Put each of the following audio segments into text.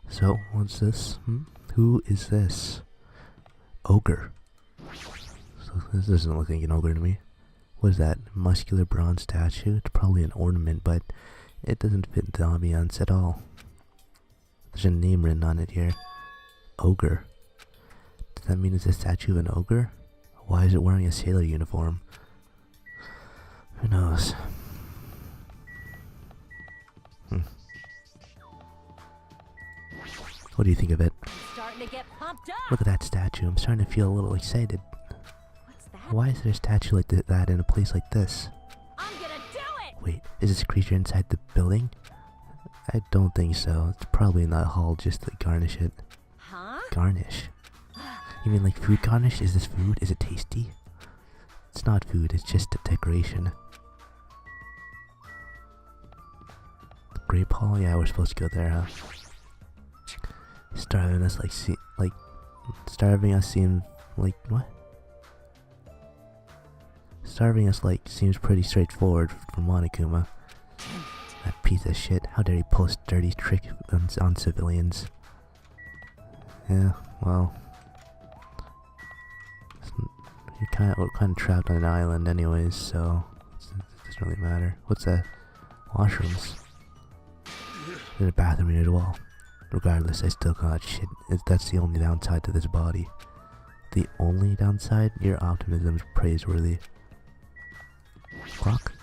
So, what's this? Who is this? Ogre. So this doesn't look like an ogre to me. What is that? Muscular bronze statue? It's probably an ornament, but it doesn't fit the ambiance at all. There's a name written on it here. Ogre. Does that mean it's a statue of an ogre? Why is it wearing a sailor uniform? Who knows? What do you think of it? Starting to get pumped up. Look at that statue. I'm starting to feel a little excited. What's that? Why is there a statue like that in a place like this? I'm gonna do it. Wait, is this a creature inside the building? I don't think so. It's probably in that hall just to garnish it. Huh? Garnish? You mean like food garnish? Is this food? Is it tasty? It's not food, it's just a decoration. The grape hall? Yeah, we're supposed to go there, huh? Starving us starving us seems like what? Starving us seems pretty straightforward for Monokuma. That piece of shit. How dare he pull his dirty trick on civilians? Yeah, well, we're kind of trapped on an island anyways, so it doesn't really matter. What's that? Washrooms. There's a bathroom near the wall. Regardless, I still got shit. That's the only downside to this body. The only downside? Your optimism is praiseworthy. Clock?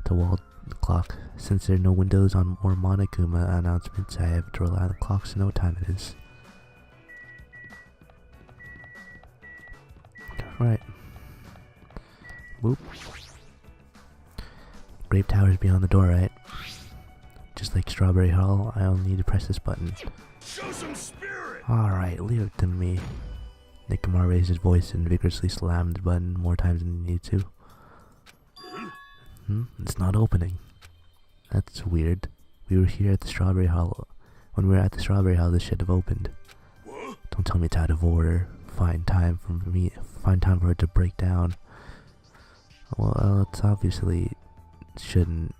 The wall clock. Since there are no windows on more Monokuma announcements, I have to rely on the clocks to know what time it is. Right. Whoop. Grape Tower's beyond the door, right? Just like Strawberry Hall, I only need to press this button. Show some spirit. Alright, leave it to me. Nikomar raised his voice and vigorously slammed the button more times than he needed to. It's not opening. That's weird. We were here at the Strawberry Hall. When we were at the Strawberry Hall, this should have opened. What? Don't tell me it's out of order. Find time for it to break down. Well, it's obviously shouldn't.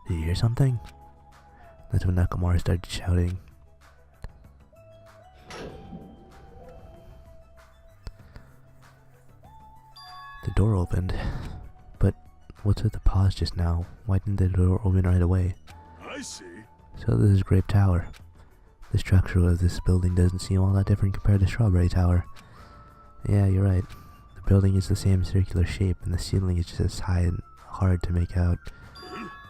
Did you hear something? That's when Nakamura started shouting. The door opened. But what's with the pause just now? Why didn't the door open right away? I see. So this is Grape Tower. The structure of this building doesn't seem all that different compared to Strawberry Tower. Yeah, you're right. The building is the same circular shape and the ceiling is just as high and hard to make out.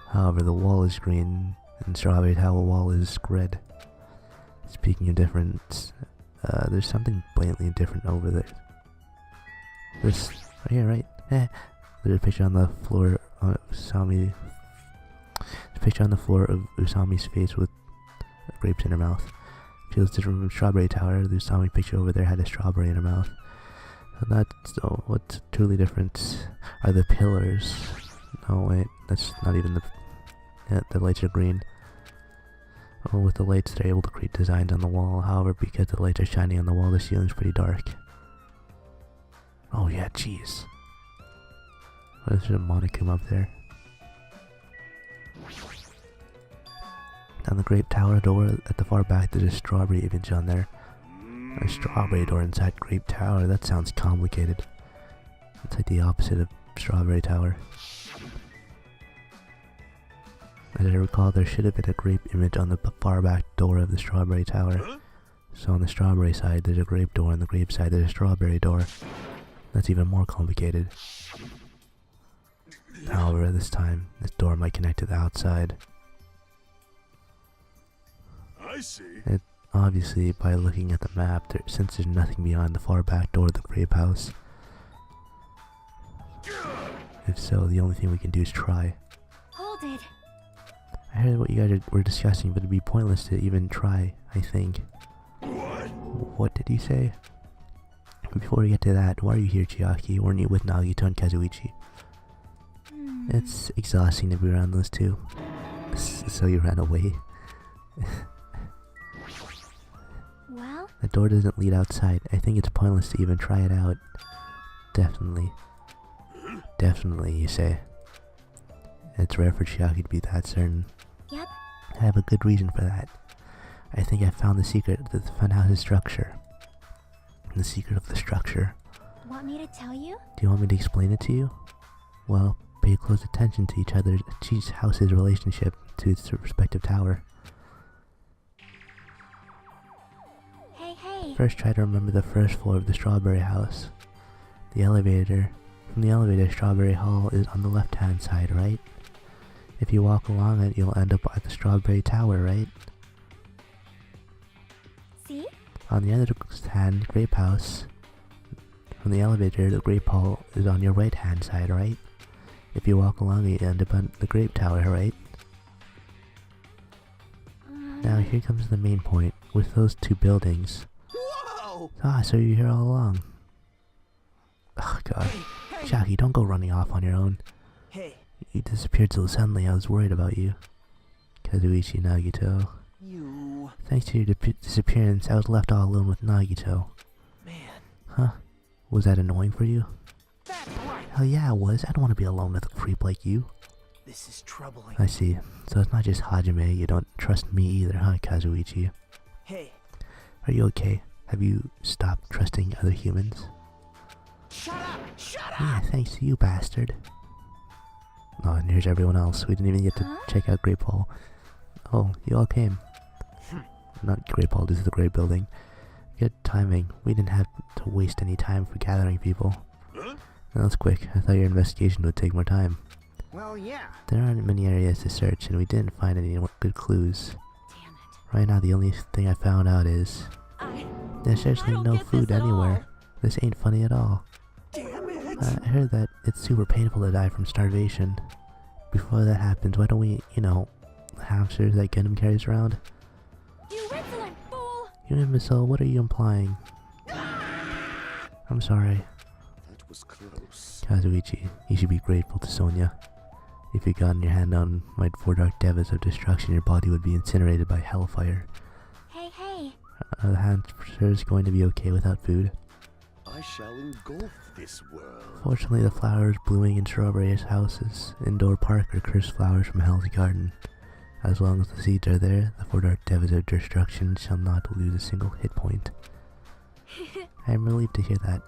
However, the wall is green and Strawberry Tower wall is red. Speaking of difference, there's something blatantly different over there. This, right here, right? There's a picture on the floor of Usami. There's a picture on the floor of Usami's face with grapes in her mouth. Feels different from Strawberry Tower. The Usami picture over there had a strawberry in her mouth. And that's what's truly different are the pillars. No wait, that's not even the. Yeah, the lights are green. Oh, with the lights, they're able to create designs on the wall. However, because the lights are shining on the wall, the ceiling's pretty dark. Oh yeah, jeez. What is there a Monokuma up there? Down the Grape Tower door at the far back, there's a strawberry image on there. A strawberry door inside Grape Tower. That sounds complicated. It's like the opposite of Strawberry Tower. As I recall, there should have been a grape image on the far back door of the Strawberry Tower. So on the strawberry side, there's a grape door, on the grape side, there's a strawberry door. That's even more complicated. However, this time, this door might connect to the outside. I see. Obviously, by looking at the map, since there's nothing beyond the far back door of the grape house. If so, the only thing we can do is try. Hold it. I heard what you guys were discussing, but it'd be pointless to even try, I think. What? What did you say? Before we get to that, why are you here, Chiaki? Weren't you with Nagito and Kazuichi? It's exhausting to be around those two. So you ran away? Well? The door doesn't lead outside. I think it's pointless to even try it out. Definitely. Definitely, you say. It's rare for Chiaki to be that certain. Yep. I have a good reason for that. I think I found the secret to the funhouse's structure. The secret of the structure. Want me to tell you? Do you want me to explain it to you? Well, pay close attention to each house's relationship to its respective tower. Hey. First, try to remember the first floor of the strawberry house. From the elevator, Strawberry Hall is on the left-hand side, right? If you walk along it, you'll end up at the Strawberry Tower, right? See? On the other hand, Grape House. From the elevator, the Grape Hall is on your right-hand side, right? If you walk along it, you end up at the Grape Tower, right? Now here comes the main point. With those two buildings... Whoa! So you're here all along. Oh god. Hey. Jackie, don't go running off on your own. Hey, You disappeared so suddenly, I was worried about you. Kazuichi Nagito. you... Thanks to your disappearance, I was left all alone with Nagito. Man, Huh? Was that annoying for you? that's right! Hell yeah, it was. I don't want to be alone with a creep like you. This is troubling. I see. So it's not just Hajime, you don't trust me either, huh, Kazuichi? Hey, Are you okay? Have you stopped trusting other humans? shut up! Shut up! Yeah, thanks to you, bastard. Oh, and here's everyone else. We didn't even get to check out Grape Hall. Oh, you all came. Not Grape Hall, this is the Grape Building. Good timing. We didn't have to waste any time for gathering people. Huh? That was quick. I thought your investigation would take more time. Well, yeah. There aren't many areas to search, and we didn't find any good clues. Damn it. Right now, the only thing I found out is there's I actually don't no get food this at anywhere. all. This ain't funny at all. Damn it! I heard that it's super painful to die from starvation. Before that happens, why don't we, hamsters that Gundam carries around? You insolent fool! You imbecile, what are you implying? I'm sorry. That was close. Kazuichi, you should be grateful to Sonia. If you'd gotten your hand on my 4 dark devas of destruction, your body would be incinerated by hellfire. Hey. The hamster's going to be okay without food. I shall engulf this world. Fortunately, the flowers blooming in Strawberry's house's indoor park are cursed flowers from Hell's Garden. As long as the seeds are there, the 4 dark devas of destruction shall not lose a single hit point. I am relieved to hear that.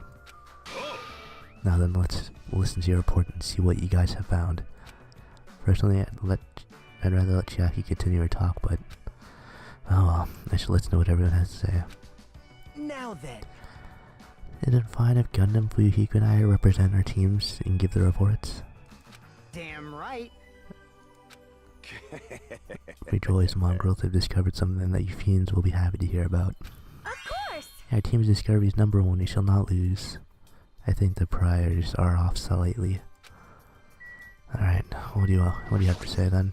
Now then, let's listen to your report and see what you guys have found. Personally, I'd rather let Chiaki continue her talk, but oh well, I should let's know what everyone has to say. Now then. Is it fine if Gundam, Fuyuhiko, and I represent our teams and give the reports? Damn right. Rejoice, mongrels have discovered something that you fiends will be happy to hear about. Of course! Our team's discovery is number 1, we shall not lose. I think the priors are off slightly. Alright, what do you have to say then?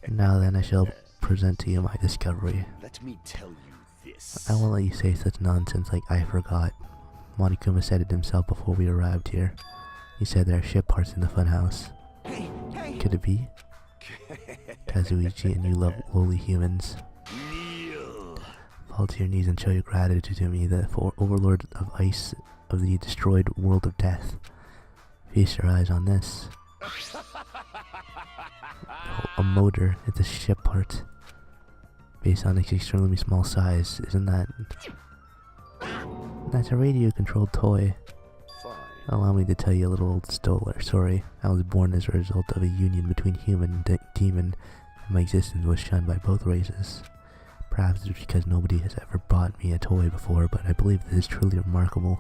Now then, I shall present to you my discovery. Let me tell you this. I won't let you say such nonsense like I forgot. Monokuma said it himself before we arrived here. He said there are ship parts in the funhouse. Hey. Could it be? Kazuichi and you lowly humans. Kneel. Fall to your knees and show your gratitude to me, the overlord of ice of the destroyed world of death. Feast your eyes on this. A motor, it's a ship part. Based on its extremely small size, isn't that... That's a radio-controlled toy. Fine. Allow me to tell you a little old story. I was born as a result of a union between human and demon, and my existence was shunned by both races. Perhaps it's because nobody has ever bought me a toy before, but I believe this is truly remarkable.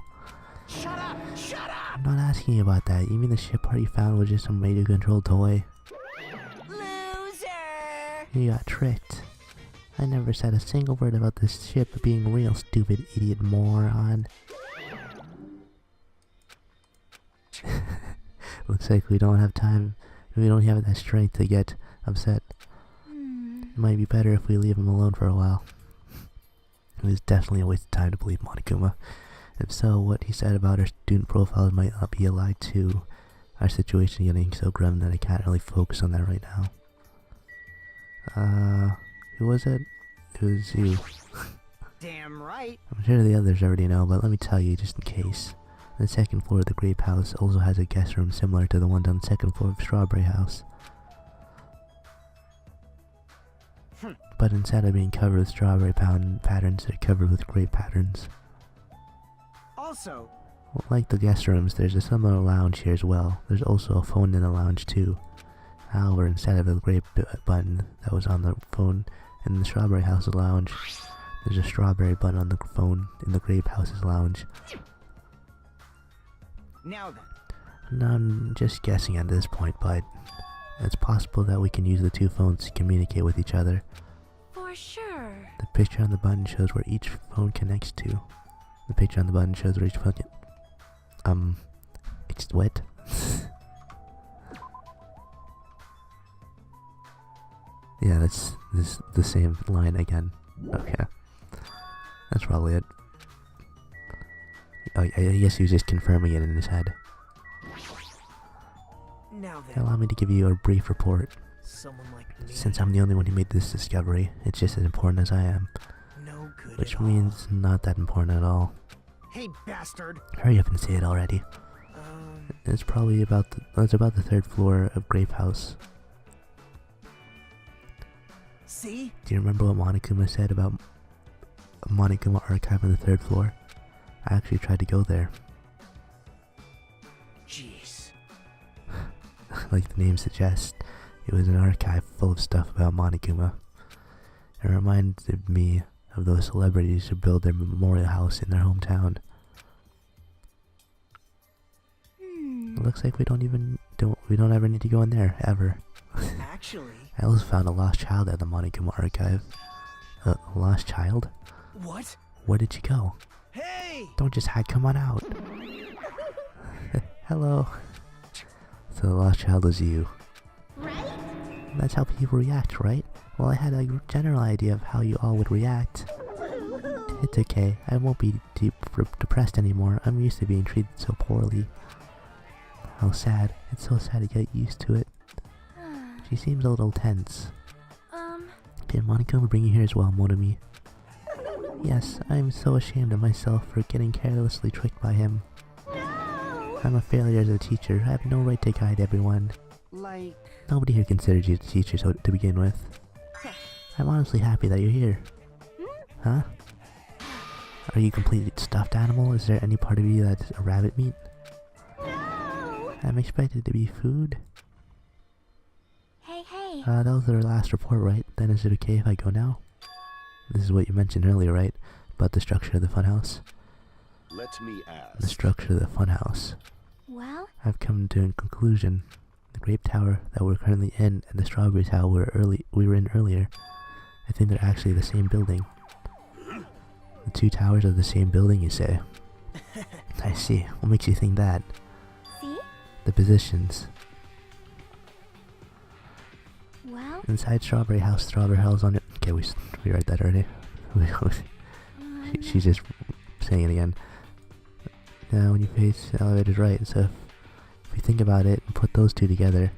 Shut up! Shut up! I'm not asking you about that. You mean the ship part you found was just some radio-controlled toy? Loser! You got tricked. I never said a single word about this ship being real, stupid idiot moron. Looks like we don't have time. We don't have that strength to get upset. It might be better if we leave him alone for a while. It was definitely a waste of time to believe Monokuma. If so, what he said about our student profiles might not be allied to our situation getting so grim that I can't really focus on that right now. Who was it? It was you. Damn right. I'm sure the others already know, but let me tell you just in case. The second floor of the Grape House also has a guest room similar to the one on the second floor of Strawberry House. But instead of being covered with strawberry patterns, they're covered with grape patterns. Also, Like the guest rooms, there's a similar lounge here as well. There's also a phone in the lounge too. However, instead of the grape button that was on the phone in the Strawberry House's lounge, there's a strawberry button on the phone in the Grape House's lounge. now then. Now, I'm just guessing at this point, but it's possible that we can use the two phones to communicate with each other. For sure. The picture on the button shows where each phone connects to. The picture on the button shows where each phone it's what? Yeah, that's the same line again. Okay. That's probably it. I guess he was just confirming it in his head. Now then. Allow me to give you a brief report. Someone like me. Since I'm the only one who made this discovery, it's just as important as I am. No good. Which at all. means not that important at all. Hey, bastard. Hurry up and say it already. It's probably about the 3rd floor of Grape House. See? Do you remember what Monokuma said about a Monokuma archive on the 3rd floor? I actually tried to go there. Jeez. Like the name suggests, it was an archive full of stuff about Monokuma. It reminded me of those celebrities who build their memorial house in their hometown. It looks like we don't ever need to go in there, ever. Actually. I also found a lost child at the Monokuma archive. A lost child? What? Where did you go? Hey! Don't just hide, come on out. Hello. So the lost child was you. Right? That's how people react, right? Well, I had a general idea of how you all would react. It's okay, I won't be depressed anymore. I'm used to being treated so poorly. How sad. It's so sad to get used to it. She seems a little tense. Did Monokuma bring you here as well, Monami? Yes, I am so ashamed of myself for getting carelessly tricked by him. No! I'm a failure as a teacher. I have no right to guide everyone. Like... Nobody here considers you a teacher to begin with. I'm honestly happy that you're here. Huh? Are you a completely stuffed animal? Is there any part of you that's a rabbit meat? No! I'm expected to be food. Hey, hey. That was our last report, right? Then is it okay if I go now? This is what you mentioned earlier, right? About the structure of the funhouse? Let me The ask. structure of the funhouse. Well, I've come to a conclusion. The grape tower that we're currently in and the strawberry tower we were in earlier, I think they're actually the same building. The two towers are the same building, you say? I see. What makes you think that? see? The positions. Well, Inside Strawberry House on it. Okay, we read that already. She's just saying it again. Now, when you face the elevator's right, so if you think about it and put those two together,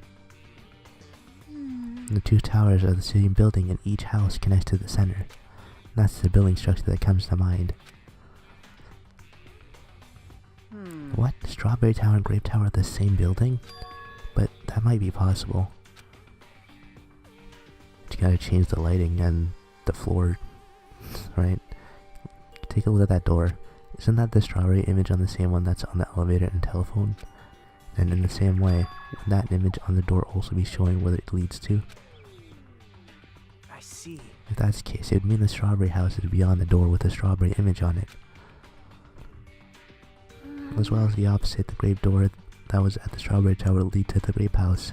the two towers are the same building and each house connects to the center. That's the building structure that comes to mind. What? Strawberry Tower and Grape Tower are the same building? But that might be possible. But you gotta change the lighting and the floor, right? Take a look at that door. Isn't that the strawberry image on the same one that's on the elevator and telephone? And in the same way, would that image on the door also be showing where it leads to? I see. If that's the case, it would mean the strawberry house is beyond the door with a strawberry image on it. As well as the opposite, the grape door that was at the strawberry tower would lead to the grape house.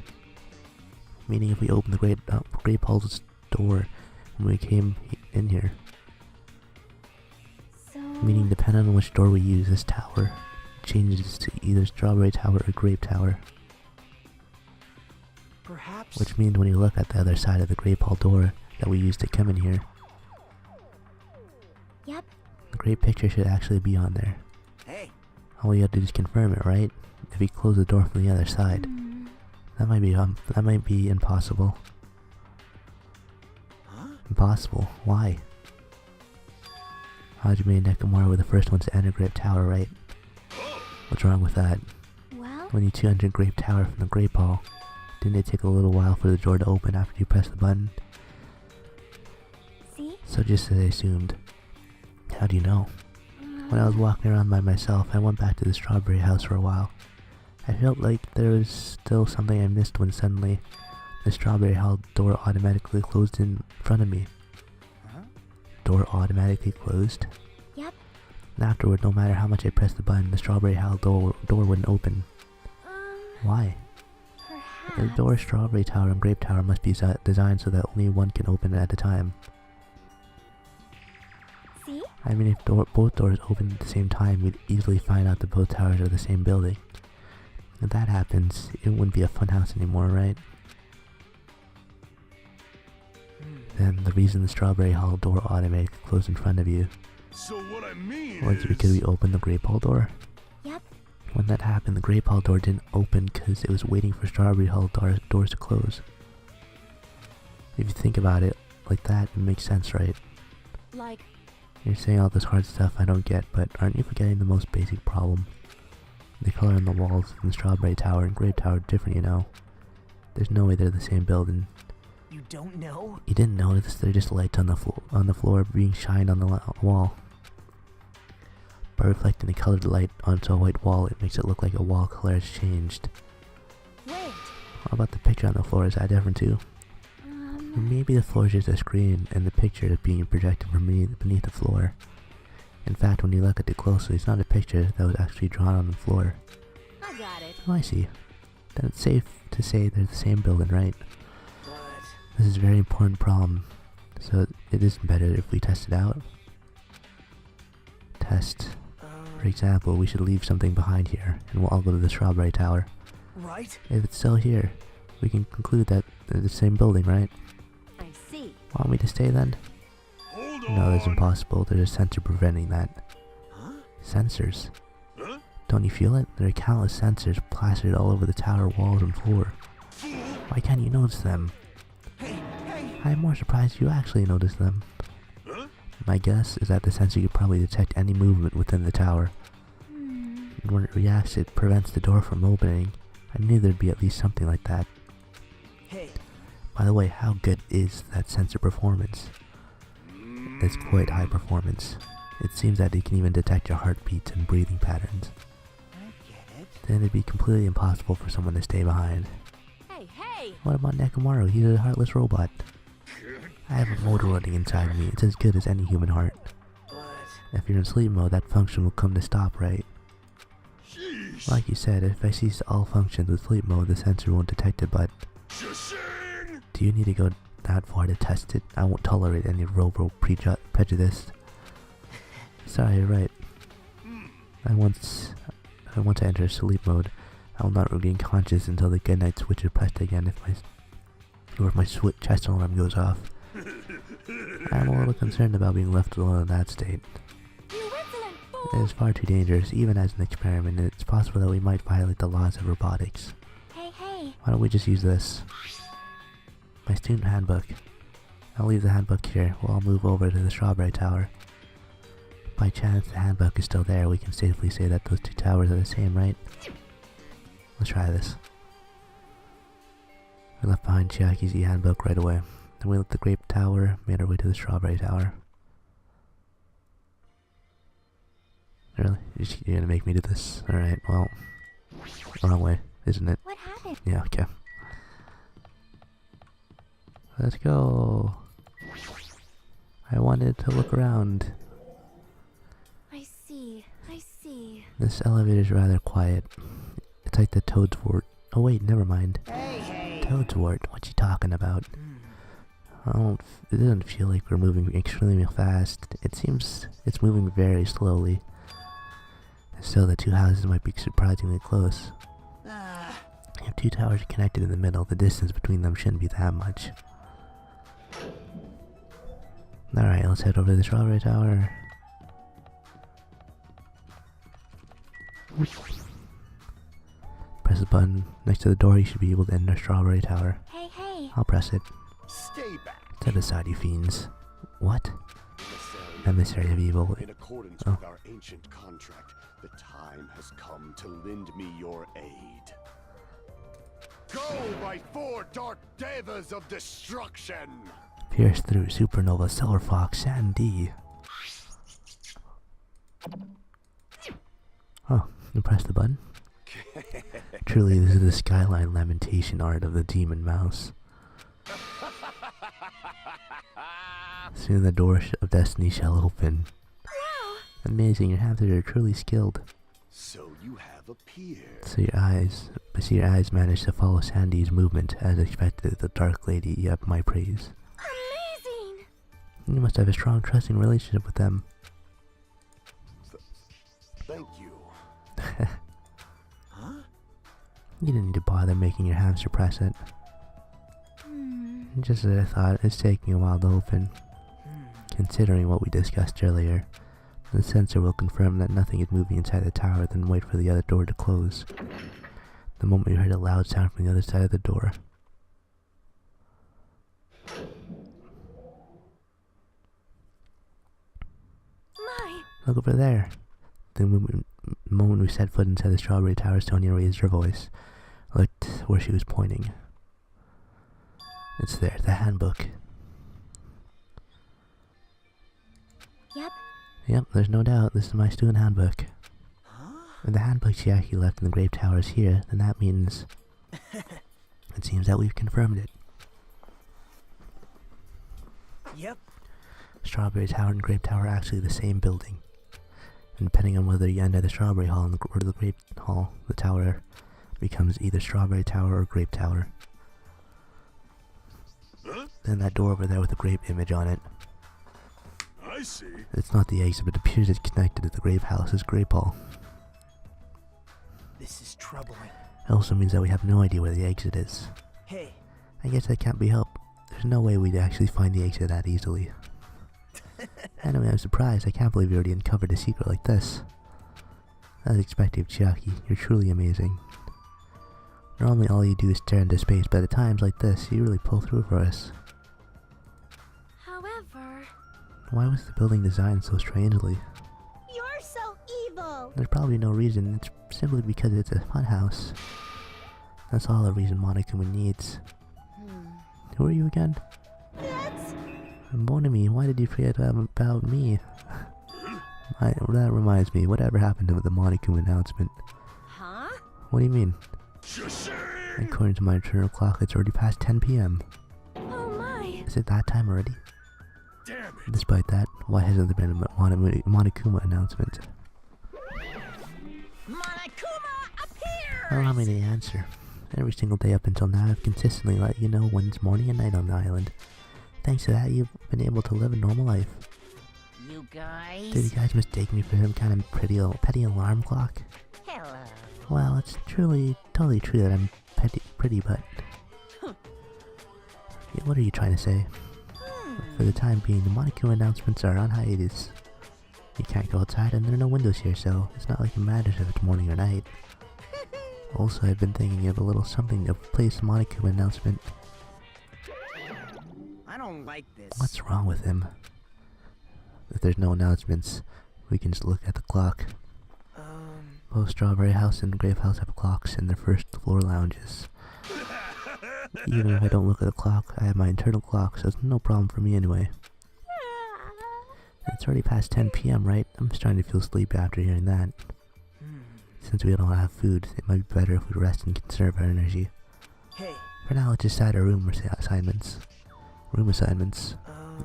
Meaning if we open the grape hall's door when we came in here. so... Meaning depending on which door we use, this tower changes to either strawberry tower or grape tower. Perhaps... Which means when you look at the other side of the grape hall door that we used to come in here, Yep. the grape picture should actually be on there. Hey! All you have to do is confirm it, right? If you close the door from the other side. That might be impossible. Huh? Impossible. Why? Hajime and Nekomura were the first ones to enter Grape Tower, right? What's wrong with that? Well, When you two entered Grape Tower from the Grape Hall, didn't it take a little while for the door to open after you pressed the button? So just as I assumed. How do you know? When I was walking around by myself, I went back to the strawberry house for a while. I felt like there was still something I missed when suddenly the strawberry house door automatically closed in front of me. Huh? Door automatically closed? Yep. And afterward, no matter how much I pressed the button, the strawberry house door wouldn't open. Why? The Perhaps. door strawberry tower and grape tower must be designed so that only one can open at a time. See? I mean, if both doors open at the same time, we'd easily find out that both towers are the same building. If that happens, it wouldn't be a fun house anymore, right? Then the reason the strawberry hall door automatically closed in front of you So what I mean was because we opened the grape hall door. Yep. When that happened, the grape hall door didn't open because it was waiting for strawberry hall doors to close. If you think about it like that, it makes sense, right? Like, You're saying all this hard stuff I don't get, but aren't you forgetting the most basic problem? The color on the walls in the strawberry tower and grape tower are different, you know. There's no way they're the same building. You don't know? You didn't notice they're just lights on the floor being shined on the wall. By reflecting the colored light onto a white wall, it makes it look like a wall color has changed. wait. How about the picture on the floor? Is that different too? Or maybe the floor is just a screen and the picture is being projected from beneath the floor. In fact, when you look at it closely, it's not a picture that was actually drawn on the floor. I got it. Oh, I see. Then it's safe to say they're the same building, right? But This is a very important problem, so it is better if we test it out. Test. For example, we should leave something behind here, and we'll all go to the strawberry tower. right? If it's still here, we can conclude that they're the same building, right? I see. Want me to stay then? Hold No, that's impossible. There's a sensor preventing that. Huh? Sensors? Huh? Don't you feel it? There are countless sensors plastered all over the tower walls and floor. Why can't you notice them? Hey, hey! I'm more surprised you actually notice them. Huh? My guess is that the sensor could probably detect any movement within the tower. And when it reacts, it prevents the door from opening. I knew there'd be at least something like that. Hey! By the way, how good is that sensor performance? It's quite high performance. It seems that it can even detect your heartbeats and breathing patterns. I get it. Then it'd be completely impossible for someone to stay behind. Hey, hey! What about Nekomaru? He's a heartless robot. I have a motor running inside me. It's as good as any human heart. But If you're in sleep mode, that function will come to stop, right? Sheesh. Like you said, if I cease all functions with sleep mode, the sensor won't detect it, but Shashing. do you need to go that far to test it? I won't tolerate any prejudice. Sorry, you're right. Once I enter sleep mode, I will not regain conscious until the goodnight switch is pressed again if my chest alarm goes off. I'm a little concerned about being left alone in that state. You insolent It fool! is far too dangerous, even as an experiment, and it's possible that we might violate the laws of robotics. Hey, hey! Why don't we just use this? My student handbook. I'll leave the handbook here. We'll all move over to the strawberry tower. By chance the handbook is still there, we can safely say that those two towers are the same, right? Let's try this. We left behind Chiaki's handbook right away. Then we left the grape tower, made our way to the strawberry tower. Really? You're gonna make me do this? Alright, well, wrong way, isn't it? What happened? Yeah, okay. Let's go. I wanted to look around. I see. I see. This elevator's rather quiet. It's like the Toadswort. Oh wait, never mind. hey, hey! Toadswort, what you talking about? It doesn't feel like we're moving extremely fast. It seems it's moving very slowly. Still, the two houses might be surprisingly close. If two towers are connected in the middle, the distance between them shouldn't be that much. Alright, let's head over to the strawberry tower. Press the button next to the door, you should be able to enter strawberry tower. Hey, hey! I'll press it. Stay back. Set aside, you fiends. What? Emissary. Emissary of evil. In accordance Oh. with our ancient contract, the time has come to lend me your aid. Go, my four dark devas of destruction! Pierce through Supernova, Silver Fox, Sandy. Oh, you press the button? Truly, this is the skyline lamentation art of the demon mouse. Soon the door of destiny shall open. Wow! Amazing, your hamsters are truly skilled. So you have appeared. So your eyes managed to follow Sandy's movement as expected. The Dark Lady, you have my praise. Amazing! You must have a strong, trusting relationship with them. Thank you. Huh? You didn't need to bother making your hamster press it. Just as I thought, it's taking a while to open. Considering what we discussed earlier, the sensor will confirm that nothing is moving inside the tower, then wait for the other door to close. The moment you heard a loud sound from the other side of the door. My! Look over there. The moment we set foot inside the Strawberry Tower, Sonia raised her voice. Looked where she was pointing. It's there, the handbook. Yep. Yep, there's no doubt, this is my student handbook. Huh? If the handbook she actually left in the Grape Tower is here, then that means... it seems that we've confirmed it. Yep. Strawberry Tower and Grape Tower are actually the same building. And depending on whether you enter the Strawberry Hall or the Grape Hall, the tower becomes either Strawberry Tower or Grape Tower. Then that door over there with the grape image on it. I see. It's not the exit, but it appears it's connected to the Grape House's Grape Hall. This is troubling. It also means that we have no idea where the exit is. Hey. I guess that can't be helped. There's no way we'd actually find the exit that easily. Anyway, I'm surprised. I can't believe you already uncovered a secret like this. As expected, Chiaki, you're truly amazing. Normally all you do is stare into space, but at times like this, you really pull through for us. However... Why was the building designed so strangely? You're so evil! There's probably no reason. It's simply because it's a funhouse. That's all the reason Monokuma needs. Who are you again? That's... Monami, why did you forget about me? That reminds me, whatever happened to the Monokuma announcement? Huh? What do you mean? According to my internal clock, it's already past 10 p.m. Oh my! Is it that time already? Damn it. Despite that, why hasn't there been a Monokuma announcement? Monokuma appears! Allow me to answer. Every single day up until now, I've consistently let you know when it's morning and night on the island. Thanks to that, you've been able to live a normal life. You guys? Did you guys mistake me for some kind of petty alarm clock? Hello. Well, it's totally true that I'm pretty, but... Yeah, what are you trying to say? For the time being, the Monokuma announcements are on hiatus. You can't go outside and there are no windows here, so it's not like it matters if it's morning or night. Also, I've been thinking of a little something to replace the Monokuma announcement. I don't like this. What's wrong with him? If there's no announcements, we can just look at the clock. Both Strawberry House and Grape House have clocks in their first floor lounges. Even if I don't look at the clock, I have my internal clock, so it's no problem for me anyway. It's already past 10 p.m., right? I'm starting to feel sleepy after hearing that. Since we don't have food, it might be better if we rest and conserve our energy. Hey. For now, let's just decide our room assignments.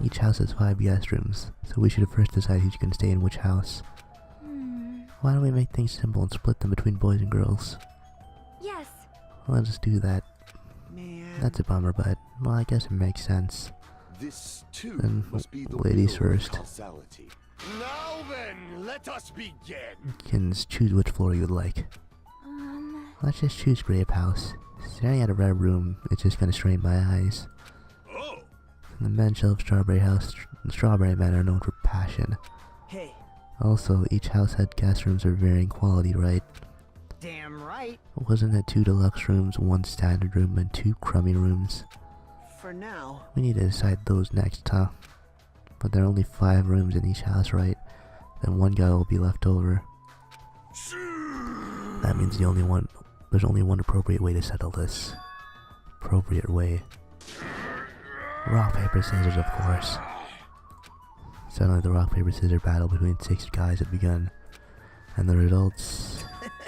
Each house has 5 guest rooms, so we should first decide who's going to stay in which house. Why don't we make things simple and split them between boys and girls? Yes! Let us do that. Man. That's a bummer, but, well, I guess it makes sense. This too Then, must be the ladies will of first. causality. Now then, let us begin. You can choose which floor you would like. Let's just choose Grape House. Staring at a red room, it's just gonna strain my eyes. Oh. In the men's shelf Strawberry House, the Strawberry Men are known for passion. Hey. Also, each house had guest rooms of varying quality, right? Damn right. Wasn't it 2 deluxe rooms, 1 standard room, and 2 crummy rooms? For now. We need to decide those next, huh? But there are only 5 rooms in each house, right? Then 1 guy will be left over. That means there's only one appropriate way to settle this. Appropriate way. Rock, paper, scissors, of course. Suddenly the rock, paper, scissors battle between 6 guys had begun. And the results...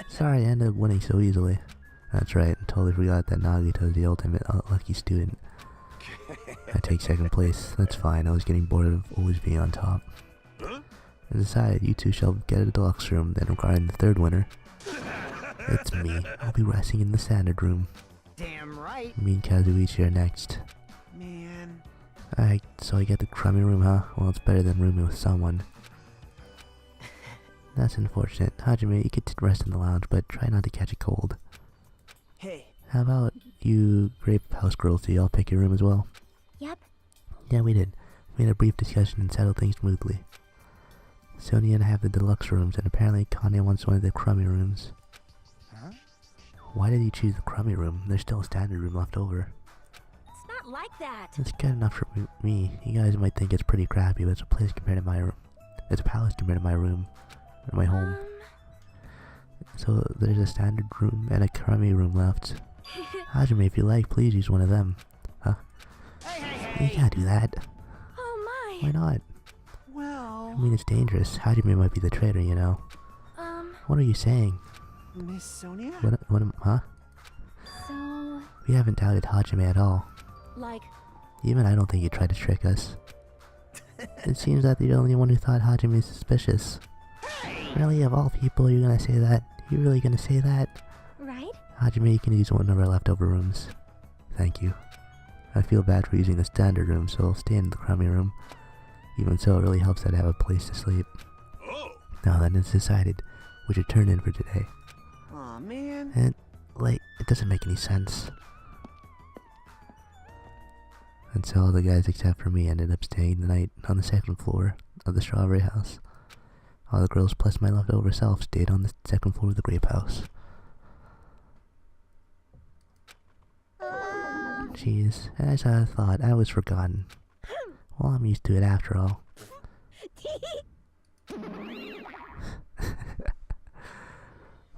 Sorry, I ended up winning so easily. That's right, I totally forgot that Nagito is the ultimate lucky student. I take second place. That's fine, I was getting bored of always being on top. I decided you two shall get a deluxe room, then regarding the third winner. It's me. I'll be resting in the standard room. Damn right. Me and Kazuichi are next. Man. So I get the crummy room, huh? Well, it's better than rooming with someone. That's unfortunate. Hajime, you could rest in the lounge, but try not to catch a cold. Hey. How about you grape house girls? Do y'all pick your room as well? Yep. Yeah, we did. We had a brief discussion and settled things smoothly. Sonia and I have the deluxe rooms, and apparently Kanye wants one of the crummy rooms. Huh? Why did you choose the crummy room? There's still a standard room left over. It's not like that. It's good enough for me. You guys might think it's pretty crappy, but it's a place compared to my room. It's a palace compared to my room. Or my home. So there's a standard room and a crummy room left. Hajime, if you like, please use one of them. Huh? Hey. You can't do that. Oh Why my. not? Well, I mean, it's dangerous. Hajime might be the traitor, you know. What are you saying? Miss Sonia? Huh? So, We haven't doubted Hajime at all. like, Even I don't think you tried to trick us. It seems that you're the only one who thought Hajime is suspicious. Really, of all people, you're gonna say that? You really gonna say that? right? Hajime, you can use one of our leftover rooms. Thank you. I feel bad for using the standard room, so I'll stay in the crummy room. Even so, it really helps that I have a place to sleep. Now that it's decided, we should turn in for today. Aw, man. And, like, it doesn't make any sense. And so all the guys except for me ended up staying the night on the second floor of the strawberry house. All the girls plus my leftover self stayed on the second floor of the grape house. Jeez, as I thought, I was forgotten. Well, I'm used to it after all.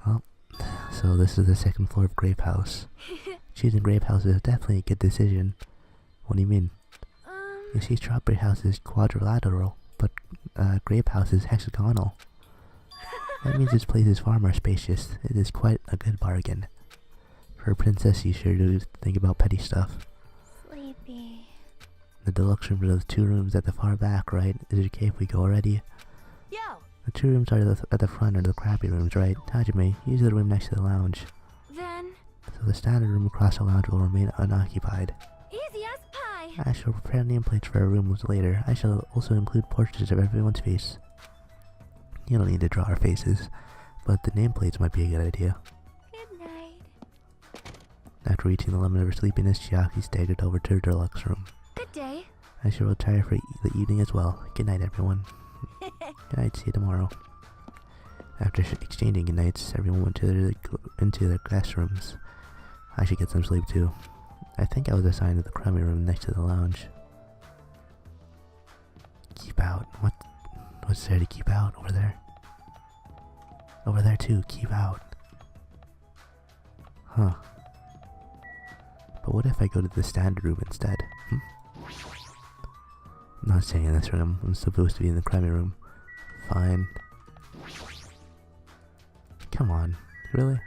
Well, so this is the second floor of Grape House. Choosing Grape House is definitely a good decision. What do you mean? You see, Strawberry House is quadrilateral, but Grape House is hexagonal. That means this place is far more spacious. It is quite a good bargain. For a princess, you sure do think about petty stuff. Sleepy. The deluxe room are those 2 rooms at the far back, right? Is it okay if we go already? Yo! The 2 rooms are at the front are the crappy rooms, right? Hajime, use the room next to the lounge. Then, So the standard room across the lounge will remain unoccupied. easy as pie. I shall prepare nameplates for our rooms later. I shall also include portraits of everyone's face. You don't need to draw our faces, but the nameplates might be a good idea. Good night. After reaching the limit of her sleepiness, Chiaki staggered over to her deluxe room. Good day. I shall retire for the evening as well. Good night, everyone. Good night, see you tomorrow. After exchanging good nights, everyone went into their classrooms. I should get some sleep too. I think I was assigned to the crummy room next to the lounge. Keep out. What's there to keep out over there? Over there too, keep out. Huh. But what if I go to the standard room instead? I'm not staying in this room. I'm supposed to be in the crummy room. Fine. Come on. Really?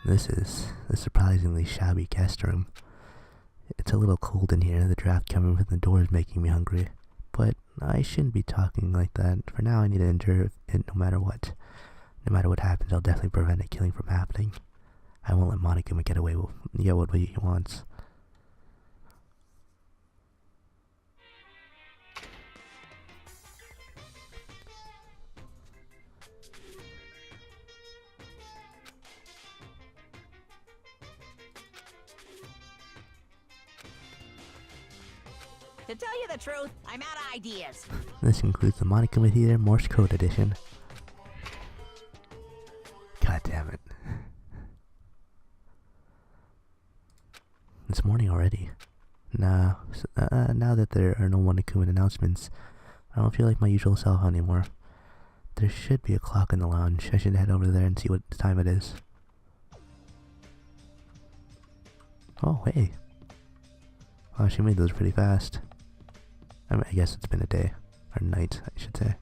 This is a surprisingly shabby guest room. It's a little cold in here. The draft coming from the door is making me hungry. But I shouldn't be talking like that. For now, I need to endure it no matter what. No matter what happens, I'll definitely prevent a killing from happening. I won't let Monokuma get away with what he wants. To tell you the truth, I'm out of ideas. This includes the Monokuma Theater Morse Code Edition. God damn it. It's morning already. Now that there are no Monokuma announcements, I don't feel like my usual self anymore. There should be a clock in the lounge. I should head over there and see what time it is. Oh, hey. Wow, she made those pretty fast. I mean, I guess it's been a day. Or night, I should say.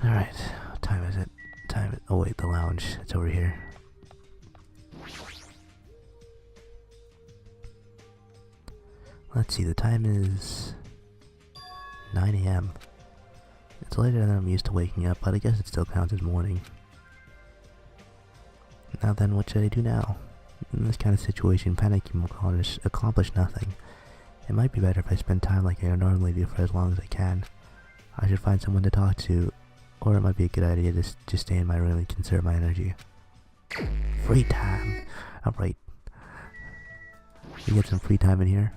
Alright, what time is it? Oh wait, the lounge. It's over here. Let's see, the time is 9 AM. It's later than I'm used to waking up, but I guess it still counts as morning. Now then, what should I do now? In this kind of situation, panicking will accomplish nothing. It might be better if I spend time like I normally do for as long as I can. I should find someone to talk to, or it might be a good idea to just stay in my room and conserve my energy. Free time! Alright. We get some free time in here.